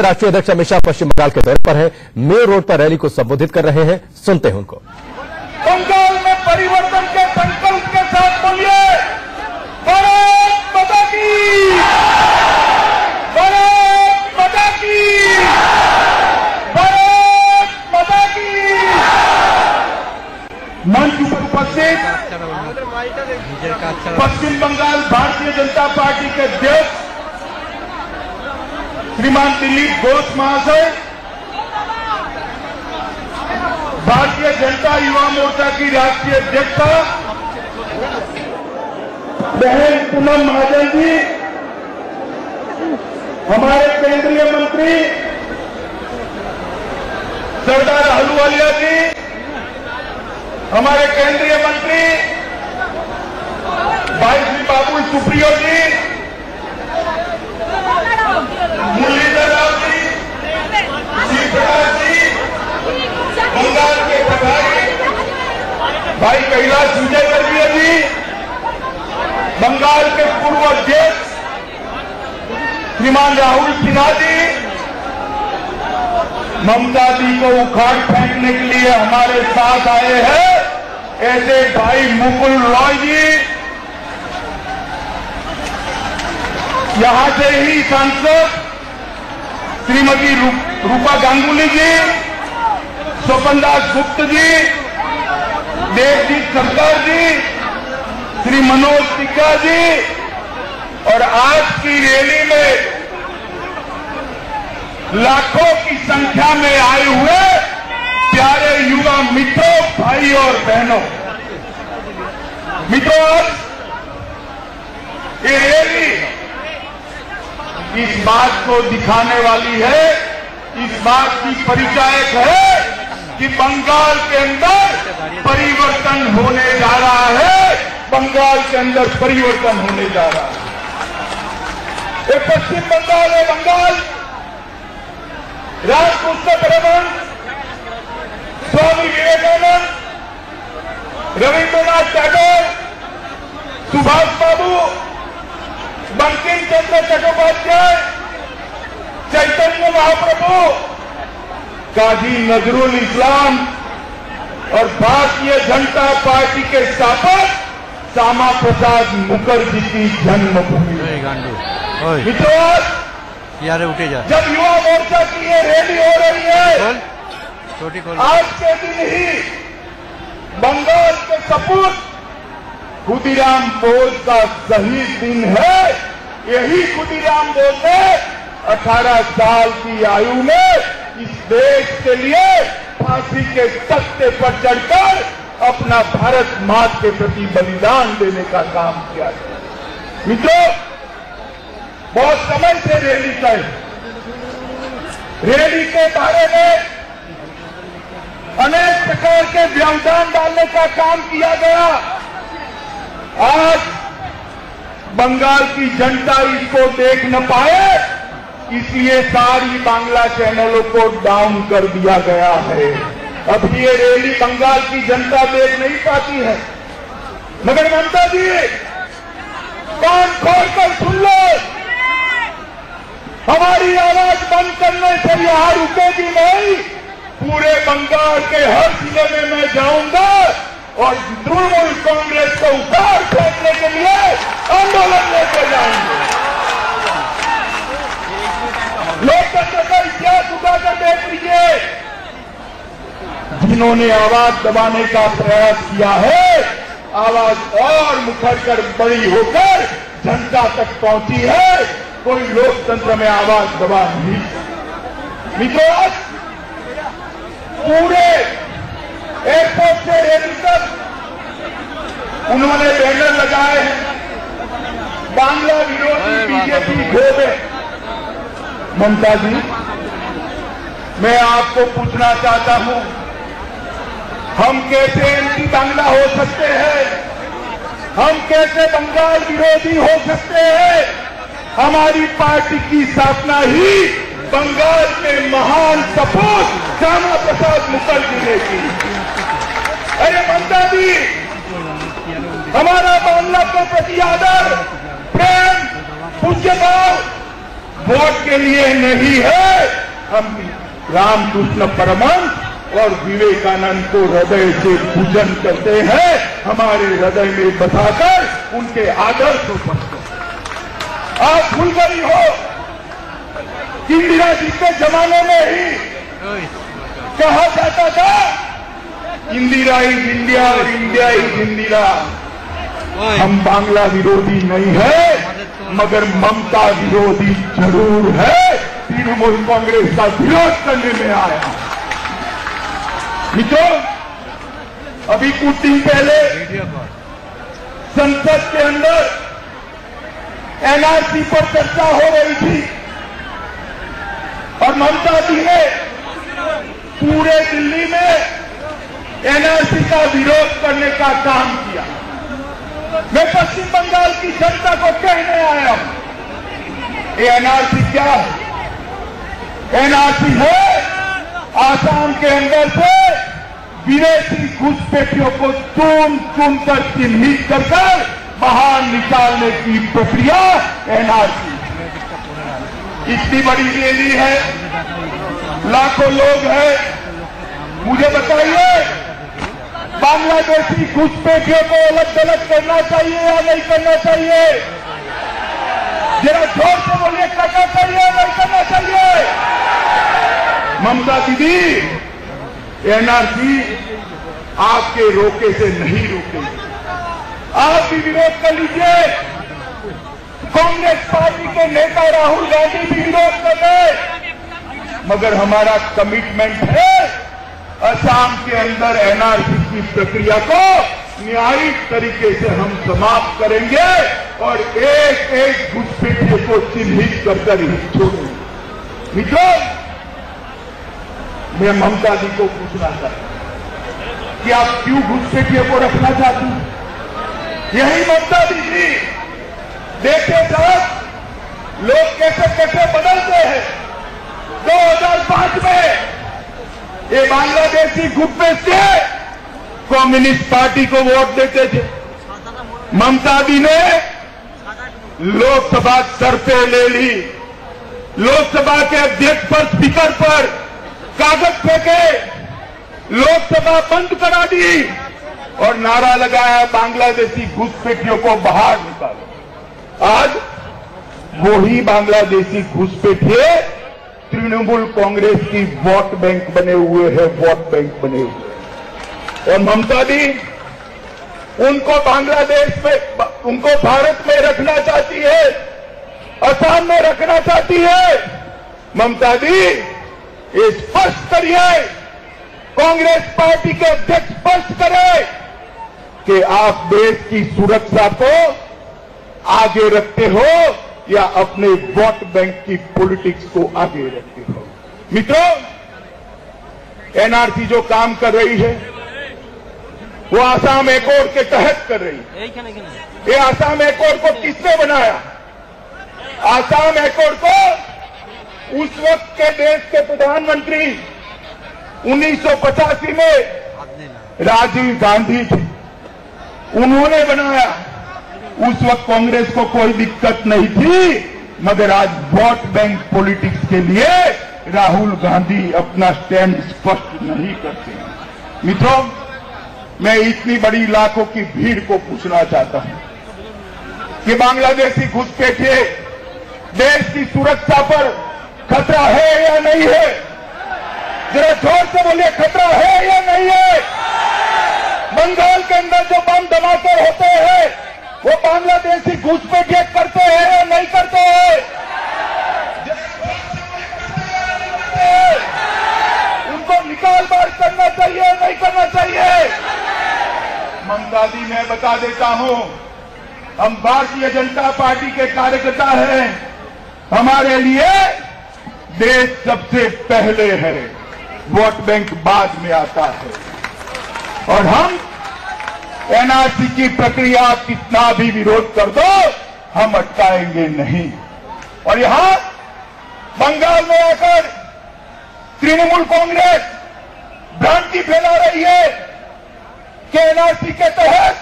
भाजपा राष्ट्रीय अध्यक्ष अमित शाह पश्चिम बंगाल के दौरे पर है। मेयर रोड पर रैली को संबोधित कर रहे हैं, सुनते हैं उनको। बंगाल में परिवर्तन के संकल्प के साथ बोलिए, भारत माता की, भारत माता की, भारत माता की। मंच पर उपस्थित पश्चिम बंगाल भारतीय जनता पार्टी के अध्यक्ष श्रीमान दिलीप घोष महाशय, भारतीय जनता युवा मोर्चा की राष्ट्रीय अध्यक्षा बहन पूनम महाजन जी, हमारे केंद्रीय मंत्री सरदार अहलूवालिया जी, हमारे केंद्रीय मंत्री भाई श्री बाबुल सुप्रियो जी, मुरलीधर राव जी, श्री प्रकाश जी, बंगाल के प्रभारी भाई कैलाश विजयवर्गीय जी, बंगाल के पूर्व अध्यक्ष श्रीमान राहुल सिन्हा जी, ममता जी को उखाड़ फेंकने के लिए हमारे साथ आए हैं ऐसे भाई मुकुल रॉय जी, यहां से ही सांसद श्रीमती रूपा गांगुली जी, स्वपन दास गुप्त जी, देवजीत सरकार जी, श्री मनोज टिक्का जी, और आज की रैली में लाखों की संख्या में आए हुए प्यारे युवा मित्रों, भाई और बहनों, मित्रों, ये रैली इस बात को दिखाने वाली है, इस बात की परिचायक है कि बंगाल के अंदर परिवर्तन होने जा रहा है, बंगाल के अंदर परिवर्तन होने जा रहा है। ये पश्चिम बंगाल है, बंगाल राजपुस्तक रमन, स्वामी विवेकानंद, रविंद्रनाथ टैगोर, सुभाष बाबू, बंकिम चंद्र चट्टोपाध्याय, चैतन्य महाप्रभु, काजी नजरुल इस्लाम और भारतीय जनता पार्टी के स्थापक श्यामा प्रसाद मुखर्जी की जन्मभूमि। मित्रों, उठे जा। जब युवा मोर्चा की ये रैली हो रही है, आज के दिन ही बंगाल के सपूत खुदीराम बोस का शहीद दिन है। यही खुदीराम बोस ने 18 साल की आयु में इस देश के लिए फांसी के तख्ते पर चढ़कर अपना भारत माँ के प्रति बलिदान देने का काम किया है। मित्रों, बहुत समय से रैली तय, रैली के बारे में अनेक प्रकार के व्यवधान डालने का काम किया गया। आज बंगाल की जनता इसको देख न पाए, इसलिए सारी बांग्ला चैनलों को डाउन कर दिया गया है। अब ये रैली बंगाल की जनता देख नहीं पाती है, मगर ममता जी कान खोलकर सुन लो, हमारी आवाज बंद करने से यहां रुकेगी नहीं। पूरे बंगाल के हर जिले में मैं जाऊंगा और तृणमूल कांग्रेस को उखाड़ फेंकने के लिए आंदोलन लेकर जाएंगे। लोकतंत्र का इतिहास उठाकर देख लीजिए, जिन्होंने आवाज दबाने का प्रयास किया है, आवाज और मुखर बड़ी होकर जनता तक पहुंची है, कोई लोकतंत्र में आवाज दबा नहीं। मित्रों, पूरे एयरपोर्ट से रैली तक उन्होंने बैनर लगाए हैं, बांग्ला विरोधी बीजेपी घोड़े। ममता जी, मैं आपको पूछना चाहता हूं, हम कैसे एंटी बांग्ला हो सकते हैं? हम कैसे बंगाल विरोधी हो सकते हैं? हमारी पार्टी की स्थापना ही बंगाल के महान सपूत श्यामा प्रसाद मुखर्जी ने की। अरे ममता जी, हमारा बांग्ला के प्रति आदर, प्रेम, पूज्य भाव वोट के लिए नहीं है, हम रामकृष्ण परमहंस और विवेकानंद को हृदय से पूजन करते हैं, हमारे हृदय में बसाकर उनके आदर्शों पर। आप भूल गई हो इंदिरा जी के जमाने में ही कहा जाता था इंदिरा इज इंडिया और इंडिया इज इंदिरा। हम बांग्ला विरोधी नहीं है, मगर ममता विरोधी जरूर है। तृणमूल कांग्रेस का विरोध करने में आया। मित्रों, अभी कुछ दिन पहले संसद के अंदर एनआरसी पर चर्चा हो रही थी और ममता जी ने पूरे दिल्ली में एनआरसी का विरोध करने का काम किया। मैं पश्चिम बंगाल की जनता को कहने आया हूं, ये एनआरसी क्या है? एनआरसी है आसाम के अंदर से विदेशी घुसपैठियों को चुन चुन कर चिन्हित कर बाहर निकालने की प्रक्रिया एनआरसी। इतनी बड़ी रैली है, लाखों लोग हैं। मुझे बताइए, बांग्लादेशी घुसपैठियों को अलग अलग करना चाहिए या नहीं करना चाहिए? जरा जोर से बोलिए, करना चाहिए या नहीं करना चाहिए? ममता दीदी, एनआरसी आपके रोके से नहीं रोकेगी। आप भी विरोध कर लीजिए। कांग्रेस पार्टी के नेता राहुल गांधी भी विरोध कर रहे, मगर हमारा कमिटमेंट है असम के अंदर एनआरसी की प्रक्रिया को न्यायिक तरीके से हम समाप्त करेंगे और एक एक घुसपैठियों को चिन्हित कर ही छोड़ेंगे। मित्रों, मैं ममता जी को पूछना चाहता हूं कि आप क्यों घुसपैठियों को रखना चाहती हैं? यही ममता दीदी, देखे साहब लोग कैसे कैसे बदलते हैं। 2005 में ये बांग्लादेशी घुसपैठिए कम्युनिस्ट पार्टी को वोट देते थे। ममता दी ने लोकसभा सर पे ले ली, लोकसभा के अध्यक्ष पर, स्पीकर पर कागज फेंके, लोकसभा बंद करा दी और नारा लगाया बांग्लादेशी घुसपैठियों को बाहर निकालो। आज वही बांग्लादेशी घुसपैठिए तृणमूल कांग्रेस की वोट बैंक बने हुए हैं, वोट बैंक बने हुए। और ममता दी उनको बांग्लादेश में, उनको भारत में रखना चाहती है, असम में रखना चाहती है। ममता दी, ये स्पष्ट करिए, कांग्रेस पार्टी के अध्यक्ष स्पष्ट करें कि आप देश की सुरक्षा को आगे रखते हो या अपने वोट बैंक की पॉलिटिक्स को आगे रखते हो। मित्रों, एनआरसी जो काम कर रही है वो आसाम एकॉर्ड के तहत कर रही है। ये आसाम एकॉर्ड को किसने बनाया? आसाम एकॉर्ड को उस वक्त के देश के प्रधानमंत्री 1985 में राजीव गांधी थे, उन्होंने बनाया। उस वक्त कांग्रेस को कोई दिक्कत नहीं थी, मगर आज वोट बैंक पॉलिटिक्स के लिए राहुल गांधी अपना स्टैंड स्पष्ट नहीं करते। मित्रों, मैं इतनी बड़ी लाखों की भीड़ को पूछना चाहता हूं कि बांग्लादेशी घुसपैठिए देश की सुरक्षा पर खतरा है या नहीं है? जरा जोर से बोलिए, खतरा है या नहीं है? बंगाल के अंदर जो बम धमाके होते हैं वो बांग्लादेशी घुसपैठिए करते हैं या नहीं करते हैं? उनको निकाल बाहर करना चाहिए, नहीं करना चाहिए? ममता दी, मैं बता देता हूं, हम भारतीय जनता पार्टी के कार्यकर्ता हैं। हमारे लिए देश सबसे पहले है, वोट बैंक बाद में आता है। और हम एनआरसी की प्रक्रिया कितना भी विरोध कर दो, हम अटकाएंगे नहीं। और यहां बंगाल में आकर तृणमूल कांग्रेस भ्रांति फैला रही है कि एनआरसी के तहत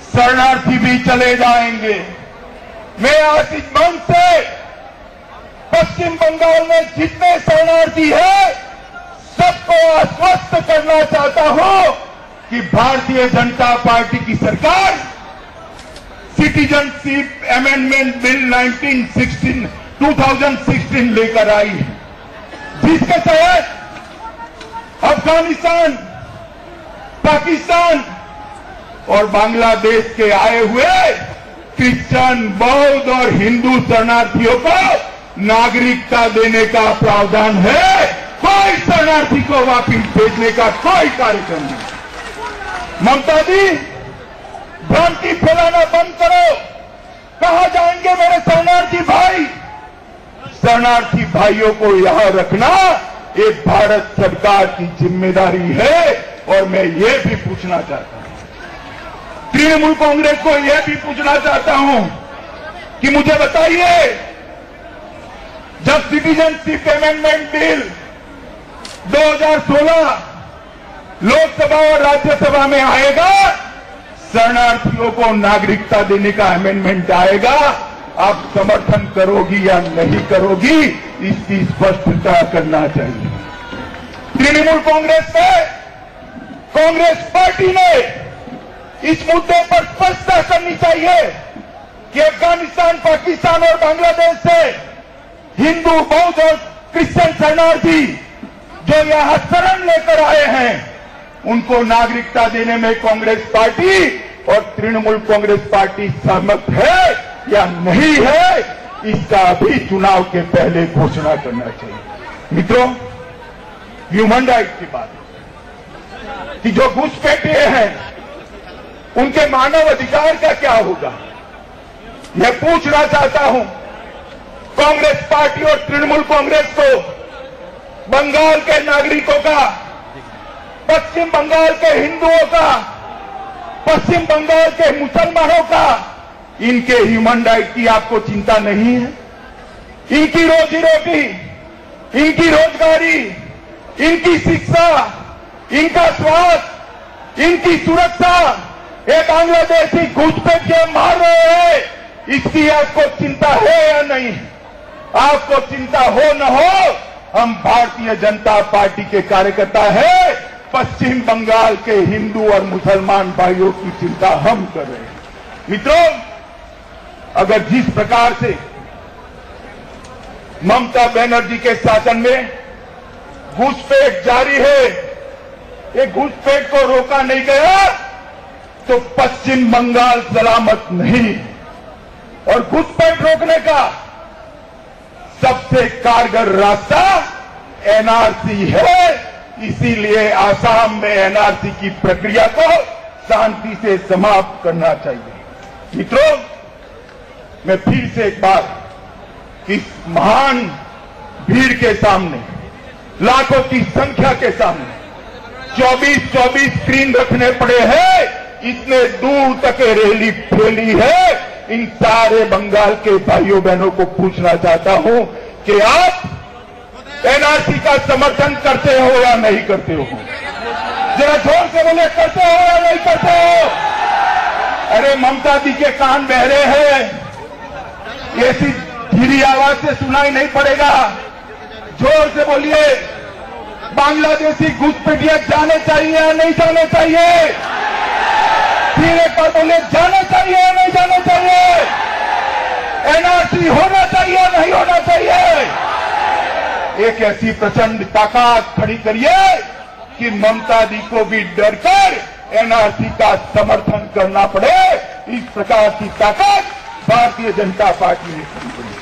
शरणार्थी भी चले जाएंगे। मैं आज इस मंच से पश्चिम बंगाल में जितने शरणार्थी है सबको आश्वस्त करना चाहता हूं कि भारतीय जनता पार्टी की सरकार सिटीजनशिप अमेंडमेंट बिल 2016 लेकर आई है, जिसके तहत अफगानिस्तान, पाकिस्तान और बांग्लादेश के आए हुए क्रिश्चियन, बौद्ध और हिंदू शरणार्थियों को नागरिकता देने का प्रावधान है। कोई शरणार्थी को वापस भेजने का कोई कार्यक्रम नहीं। ममता जी, भ्रांति फैलाना बंद करो। कहां जाएंगे मेरे शरणार्थी भाई? शरणार्थी भाइयों को यहां रखना ये भारत सरकार की जिम्मेदारी है। और मैं ये भी पूछना चाहता हूं, तृणमूल कांग्रेस को यह भी पूछना चाहता हूं कि मुझे बताइए, जब सिटीजनशिप अमेंडमेंट बिल 2016 लोकसभा और राज्यसभा में आएगा, शरणार्थियों को नागरिकता देने का अमेंडमेंट आएगा, आप समर्थन करोगी या नहीं करोगी, इसकी स्पष्टता करना चाहिए। तृणमूल कांग्रेस पार्टी ने इस मुद्दे पर स्पष्टता करनी चाहिए कि अफगानिस्तान, पाकिस्तान और बांग्लादेश से हिंदू, बौद्ध और क्रिश्चियन शरणार्थी जो यहां शरण लेकर आए हैं, उनको नागरिकता देने में कांग्रेस पार्टी और तृणमूल कांग्रेस पार्टी सहमत है या नहीं है, इसका अभी चुनाव के पहले घोषणा करना चाहिए। मित्रों, ह्यूमन राइट की बात कि जो घुसपैठे हैं उनके मानव अधिकार का क्या होगा, मैं पूछना चाहता हूं कांग्रेस पार्टी और तृणमूल कांग्रेस को। बंगाल के नागरिकों का, पश्चिम बंगाल के हिंदुओं का, पश्चिम बंगाल के मुसलमानों का, इनके ह्यूमन राइट की आपको चिंता नहीं है? इनकी रोजी रोटी, इनकी रोजगारी, इनकी शिक्षा, इनका स्वास्थ्य, इनकी सुरक्षा ये बांग्लादेशी घुसपैठ के मार रहे हैं, इसकी आपको चिंता है या नहीं? आपको चिंता हो न हो, हम भारतीय जनता पार्टी के कार्यकर्ता हैं, पश्चिम बंगाल के हिंदू और मुसलमान भाइयों की चिंता हम कर रहे हैं। मित्रों, अगर जिस प्रकार से ममता बनर्जी के शासन में घुसपैठ जारी है, ये घुसपैठ को रोका नहीं गया तो पश्चिम बंगाल सलामत नहीं। और घुसपैठ रोकने का सबसे कारगर रास्ता एनआरसी है, इसीलिए आसाम में एनआरसी की प्रक्रिया को शांति से समाप्त करना चाहिए। मित्रों, मैं फिर से एक बार इस महान भीड़ के सामने, लाखों की संख्या के सामने 24 स्क्रीन रखने पड़े हैं, इतने दूर तक रैली फैली है, इन सारे बंगाल के भाइयों बहनों को पूछना चाहता हूं कि आप एनआरसी का समर्थन करते हो या नहीं करते हो? जरा जोर से बोले, करते हो या नहीं करते हो? अरे ममता जी के कान बहरे हैं, ऐसी धीरी आवाज से सुनाई नहीं पड़ेगा, जोर से बोलिए। बांग्लादेशी घुसपैठिया जाने चाहिए या नहीं जाने चाहिए? फिर एक बार बोले, जाना चाहिए या नहीं जाना चाहिए? एनआरसी होना चाहिए या नहीं होना चाहिए? एक ऐसी प्रचंड ताकत खड़ी करिए कि ममता जी को भी डरकर एनआरसी का समर्थन करना पड़े। इस प्रकार की ताकत भारतीय जनता पार्टी ने खड़ी करी।